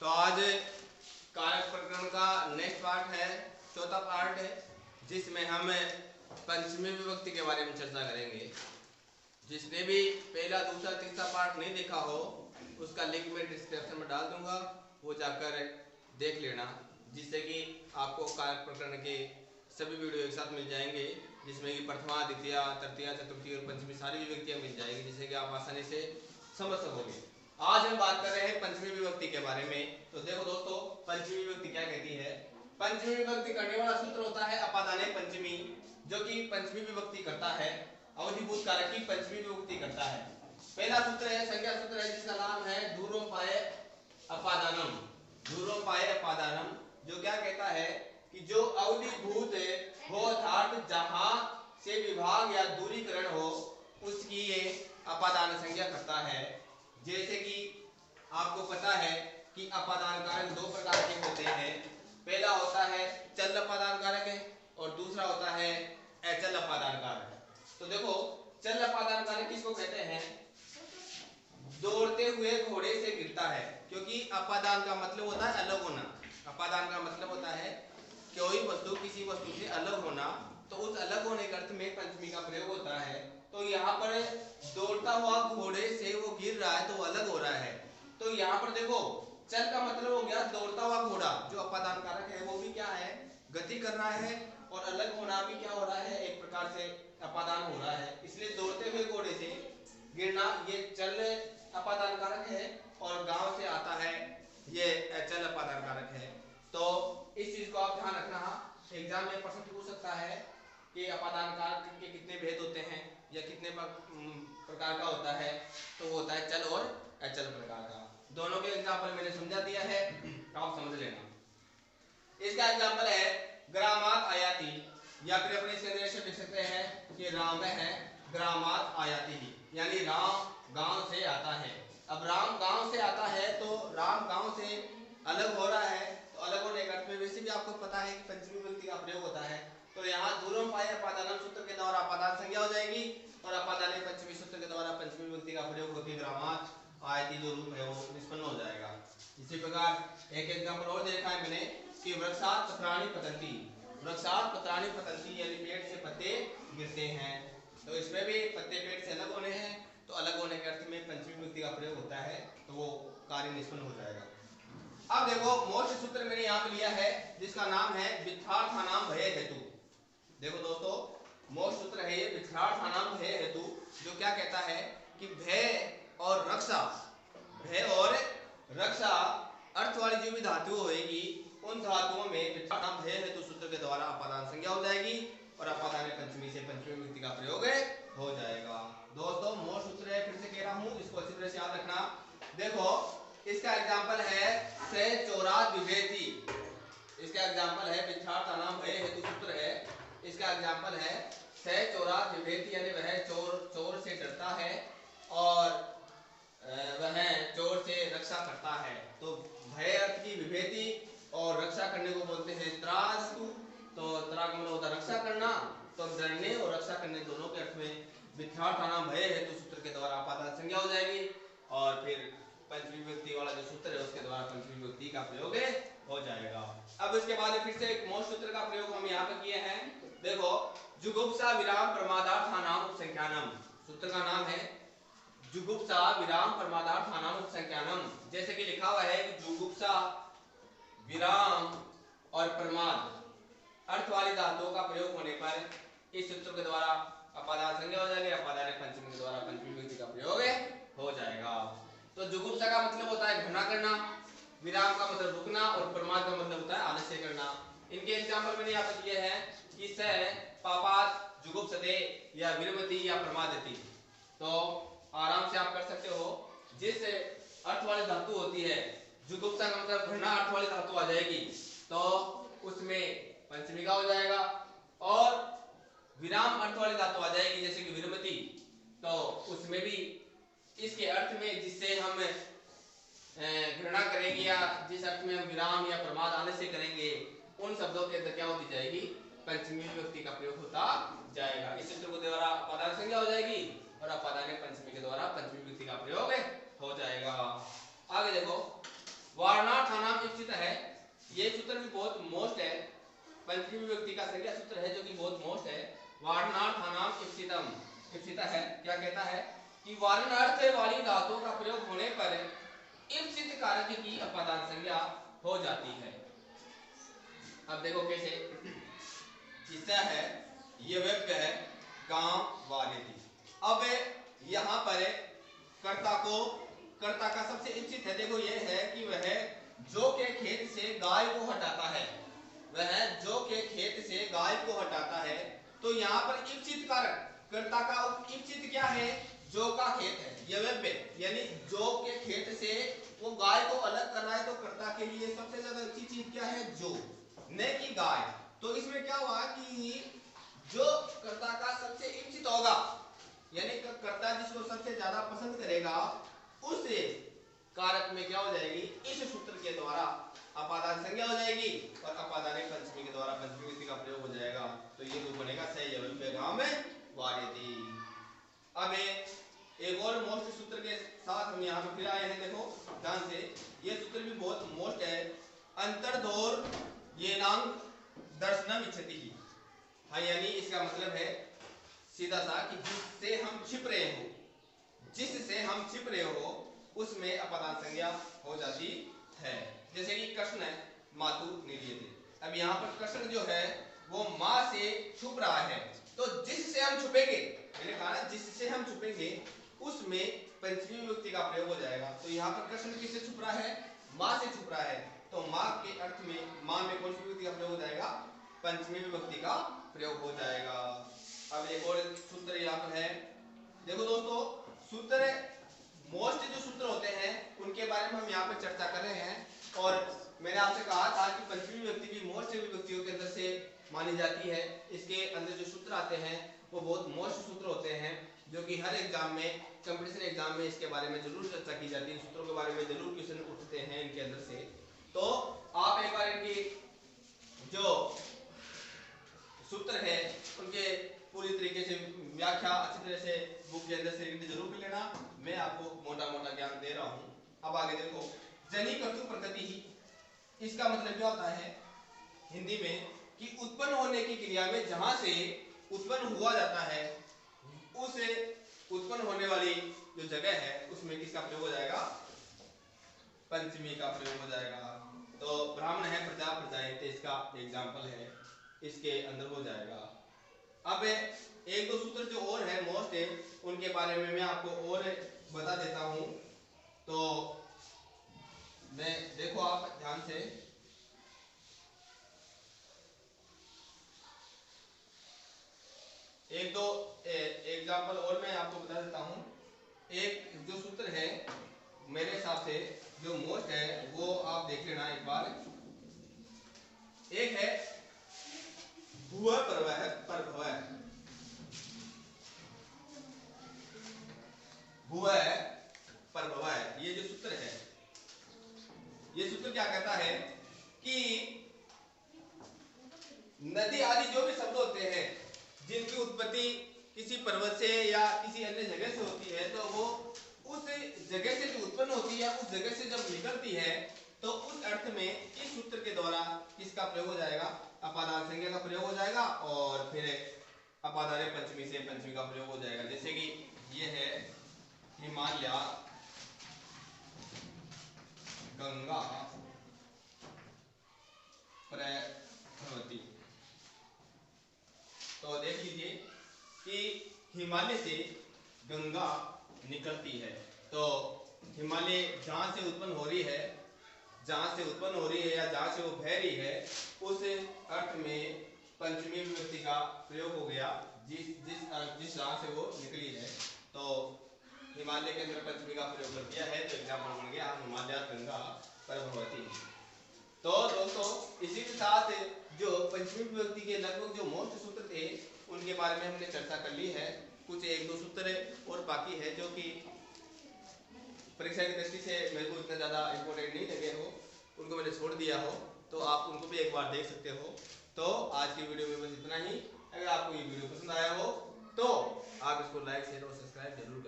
तो आज कारक प्रकरण का नेक्स्ट पार्ट है, चौथा पार्ट है, जिसमें हम पंचमी विभक्ति के बारे में चर्चा करेंगे। जिसने भी पहला दूसरा तीसरा पार्ट नहीं देखा हो उसका लिंक मैं डिस्क्रिप्शन में डाल दूंगा, वो जाकर देख लेना, जिससे कि आपको कारक प्रकरण के सभी वीडियो एक साथ मिल जाएंगे, जिसमें कि प्रथमा, द्वितीय, तृतीय, चतुर्थी और पंचमी सारी विभक्तियां मिल जाएगी, जिससे कि आप आसानी से समझ सकोगे। आज हम बात कर रहे हैं पंचमी विभक्ति के बारे में। तो देखो दोस्तों, पंचमी विभक्ति क्या कहती है। पंचमी विभक्ति करने वाला सूत्र होता है अपादाने पंचमी, जो कि पंचमी विभक्ति करता है, अवधिभूत कारक की पंचमी विभक्ति करता है। पहला सूत्र है, संख्या सूत्र है, जिसका नाम है धूरोपाय अपादानम। धूरोपाय अपादानम, जो क्या कहता है कि जो अवधिभूत हो अर्थात जहां से विभाग या दूरीकरण हो उसकी ये अपादान संज्ञा करता है। जैसे कि आपको पता है कि अपादान कारक दो प्रकार के होते हैं। पहला होता है चल अपादान कारक है और दूसरा होता है अचल अपादान कारक। तो देखो, चल अपादान कारक किसको कहते हैं? दौड़ते हुए घोड़े से गिरता है, क्योंकि अपादान का मतलब होता है अलग होना। अपादान का मतलब होता है कोई वस्तु किसी वस्तु से अलग होना, तो उस अलग होने के अर्थ में पंचमी का प्रयोग होता है। तो यहाँ पर दौड़ता हुआ घोड़े से वो गिर रहा है तो वो अलग हो रहा है। तो यहाँ पर देखो, चल का मतलब हो गया दौड़ता हुआ घोड़ा, जो अपादान कारक है वो भी क्या है, गति कर रहा है, और अलग होना भी क्या हो रहा है, एक प्रकार से अपादान हो रहा है। इसलिए दौड़ते हुए घोड़े से गिरना ये चल अपादान कारक है, और गांव से आता है ये अचल अपादान कारक है। तो इस चीज को आप ध्यान रखना। एग्जाम में प्रश्न पूछ सकता है कि अपादान कारक के कितने भेद होते हैं या कितने प्रकार का होता है। तो वो होता है चल और अचल प्रकार का। दोनों के एग्जाम्पल मैंने समझा दिया है, आप समझ लेना। इसका एग्जाम्पल है ग्रामात आयाति, या फिर अपने संदेश से लिख सकते हैं कि राम है ग्रामात आयाति, यानी राम गांव से आता है। अब राम गांव से आता है तो राम गांव से अलग हो रहा है, तो अलग होने के अर्थ में वैसे भी आपको पता है कि पंचमी विभक्ति का प्रयोग होता है। तो यहाँ दूरोपाय अपादानम सूत्र के द्वारा अपादान संज्ञा हो जाएगी, और अपादाने पंचमी सूत्र के द्वारा पंचमी विभक्ति का प्रयोग होकर ग्रामात आयति जो रूप है वो निष्पन्न हो जाएगा। इसी प्रकार एक एग्जाम्पल और देखा है मैंने कि वृक्षात पत्राणि पतंती। वृक्षात पत्राणि पतंती यानी पेड़ से पत्ते गिरते हैं, तो इसमें भी पत्ते पेड़ से अलग होने हैं, तो अलग होने के अर्थ में पंचमी विभक्ति का प्रयोग होता है, तो वो कार्य निष्पन्न हो जाएगा। अब देखो, मोक्ष सूत्र मैंने यहाँ पे लिया है, जिसका नाम है विथार्थानाम भय हेतु। देखो दोस्तों, मोक्ष सूत्र है ये विथार्थानाम भय हेतु, जो क्या कहता है कि भय और रक्षा, भय और रक्षा अर्थ वाली जो भी धातु होगी उन धातुओं में विथार्थानाम भय हेतु सूत्र के द्वारा अपादान संज्ञा हो जाएगी, और अपादान पंचमी से पंचमी विभक्ति का प्रयोग हो जाएगा। दोस्तों, मोक्ष सूत्र है, फिर से कह रहा हूँ, इसको अच्छी तरह से याद रखना। देखो, इसका एग्जाम्पल है से चोरात विभेति। इसका एग्जाम्पल है विथार्थानाम भय हेतु सूत्र है, इसका एग्जाम्पल है से चोरात विभेति, यानी वह चोर से डरता है और वह चोर से रक्षा करता है। तो भय अर्थ की विभेति और रक्षा करने को बोलते हैं त्रास। तो त्रा का मतलब होता है रक्षा करना, तो डरने और रक्षा करने दोनों के अर्थ में विथार्थानाम भय हेतु सूत्र के द्वारा अपादान संज्ञा हो जाएगी, और फिर पंचमी विभक्ति वाला जो सूत्र है उसके द्वारा पंचमी विभक्ति का प्रयोग हो जाएगा। अब इसके बाद फिर से एक मोक्ष सूत्र का प्रयोग हम यहाँ पे किए हैं। देखो, जुगुप्सा विराम प्रमादार्थानाम उपसंख्यानम, सूत्र का नाम है जुगुप्सा विराम प्रमादार्थानाम उपसंख्यानम। जैसे कि लिखा हुआ है कि जुगुप्सा विराम और प्रमाद अर्थ वाली धातुओं का प्रयोग होने पर इस सूत्र के द्वारा अपादान संज्ञा हो जाएगी, अपादान पंचमी के द्वारा पंचमी विभक्ति का प्रयोग हो जाएगा। तो जुगुप्सा का मतलब होता है घृणा करना, विराम का मतलब रुकना, और प्रमाद का मतलब होता है आलस्य करना। इनके एग्जांपल मैंने यहाँ पर दिए हैं कि स पापात जुगुप्सते, या विरमति, या प्रमादति। तो आराम से आप कर सकते हो। जिस अर्थ वाली धातु होती है, जुगुप्सा का मतलब घृणा अर्थ वाली धातु आ जाएगी, तो उसमें पंचमी का हो जाएगा, और विराम अर्थ वाली धातु आ जाएगी जैसे कि विरमति, तो उसमें भी इसके अर्थ में जिससे हम घृणा करेंगे या जिस अर्थ में हम विराम या प्रमाद आने से करेंगे, उन शब्दों के अंदर क्या होती जाएगी, पंचमी विभक्ति का प्रयोग होता जाएगा। इस सूत्र के द्वारा अपादान संज्ञा हो जाएगी, और अपादान पंचमी के द्वारा पंचमी विभक्ति का प्रयोग हो जाएगा। आगे देखो, वारणार्थ ये सूत्र भी बहुत मोस्ट है, पंचमी विभक्ति का संज्ञा सूत्र है जो कि बहुत मोस्ट है। वारणार्थानाम इप्सितम, इप्सिता है क्या कहता है कि वारणार्थ वाली धातुओं का प्रयोग होने पर इप्सित कारक की अपादान संज्ञा हो जाती है। अब देखो कैसे, किस्सा है, ये व्यक्ति है गांव वाले थी। अब यहाँ पर कर्ता का सबसे इप्सित है, देखो ये है कि वह जो के खेत से गाय को हटाता है, वह जो के खेत से गाय को हटाता है। तो यहाँ पर इप्सित कारक कर्ता का इप्सित क्या है, जो का खेत है, यह व्यक्ति यानी जो के खेत से वो गाय को अलग कर रहा है, तो कर्ता के लिए सबसे ज्यादा अच्छी चीज क्या है, जो, न कि गाय। तो इसमें क्या हुआ कि जो कर्ता का सबसे इच्छित होगा, यानी कर्ता जिसको सबसे ज्यादा पसंद करेगा, उस कारक में क्या हो जाएगी, इस सूत्र के द्वारा अपादान संज्ञा हो जाएगी और अपादान पंचमी के द्वारा पंचमी विभक्ति का प्रयोग हो जाएगा। तो ये रूप बनेगा सही है गांव में वार्यति। अब एक और मोस्ट सूत्र के साथ हम यहाँ पे फिर आए हैं, देखो ध्यान से, ये सूत्र भी बहुत मोस्ट है। अंतर्दोर ये नाम दर्शनम इच्छति ही, हाँ यानी इसका मतलब है सीधा सा कि जिससे हम छिप रहे हो, जिससे हम छिप रहे हो उसमें अपादान संज्ञा हो जाती है। जैसे कि कृष्ण है मातु निर्यते, अब यहाँ पर कृष्ण जो है वो माँ से छुप रहा है, तो जिससे हम छुपेंगे, मैंने कहा ना जिससे हम छुपेंगे उसमें पंचमी विभक्ति का प्रयोग हो जाएगा। तो यहाँ पर कृष्ण किससे छुप रहा है, माँ से छुप रहा है, तो माँ के अर्थ में माँ में कौन सी विभक्ति का प्रयोग हो जाएगा, पंचमी विभक्ति का प्रयोग हो जाएगा। अब एक और सूत्र यहाँ पर है, देखो दोस्तों सूत्र मोस्ट जो सूत्र होते हैं उनके बारे में हम यहाँ पर चर्चा कर रहे हैं। और मैंने आपसे कहा था कि पंचमी विभक्ति भी मोस्ट विभक्तियों के अंदर से मानी जाती है। इसके अंदर जो सूत्र आते हैं वो बहुत मोस्ट सूत्र होते हैं, जो कि हर एग्जाम में, कंपटीशन एग्जाम में इसके बारे में जरूर चर्चा की जाती है, सूत्रों के बारे में जरूर क्वेश्चन उठते हैं इनके अंदर से। तो आप एक बार इनकी जो सूत्र है उनके पूरी तरीके से व्याख्या अच्छी तरह से बुक के अंदर से जरूर कर लेना, मैं आपको मोटा मोटा ज्ञान दे रहा हूँ। अब आगे देखो, जनी कर्तु प्रकृति ही, इसका मतलब क्या होता है हिंदी में कि उत्पन्न होने की क्रिया में जहां से उत्पन्न हुआ जाता है, उस उत्पन्न होने वाली जो जगह है उसमें किसका प्रयोग हो जाएगा, पंचमी का प्रयोग हो जाएगा। तो ब्राह्मण है प्रजा प्रजायते, इसका एग्जाम्पल है, इसके अंदर हो जाएगा। अब एक दो सूत्र जो और है मोस्ट है उनके बारे में मैं आपको और बता देता हूं। तो मैं देखो आप ध्यान से, एक दो एग्जाम्पल और मैं आपको बता देता हूं। एक जो सूत्र है मेरे हिसाब से जो मोस्ट है वो आप देख लेना एक बार। एक है भुव परवह परभव, भुव परभव, ये जो सूत्र है, ये सूत्र क्या कहता है कि नदी आदि जो भी शब्द होते हैं जिनकी उत्पत्ति किसी पर्वत से या किसी अन्य जगह से होती है, तो वो उस जगह से जो उत्पन्न होती है, उस जगह से जब निकलती है, तो उस अर्थ में इस सूत्र के द्वारा किसका प्रयोग हो जाएगा, अपादान संज्ञा का प्रयोग हो जाएगा और फिर अपादान पंचमी से पंचमी का प्रयोग हो जाएगा। जैसे कि ये है हिमालय गंगा प्रभवती, तो देख लीजिए कि हिमालय से गंगा निकलती है, तो हिमालय जहां से उत्पन्न हो रही है, जहां से उत्पन्न हो रही है या जहां से वो बह रही है, उस अर्थ में पंचमी विभक्ति का प्रयोग हो गया, जिस जहां से वो निकली है। तो हिमालय के अंदर पंचमी का प्रयोग कर दिया है, तो एग्जाम्पल बन गया हिमालय गंगा प्रभवती। तो दोस्तों इसी के साथ जो पंचमी विभक्ति के लगभग जो मोस्ट सूत्र थे उनके बारे में हमने चर्चा कर ली है। कुछ एक दो सूत्र और बाकी है जो कि परीक्षा की दृष्टि से मेरे को इतना ज़्यादा इम्पोर्टेंट नहीं लगे हो, उनको मैंने छोड़ दिया हो, तो आप उनको भी एक बार देख सकते हो। तो आज की वीडियो में बस इतना ही। अगर आपको ये वीडियो पसंद आया हो तो आप इसको लाइक शेयर और सब्सक्राइब जरूर करें।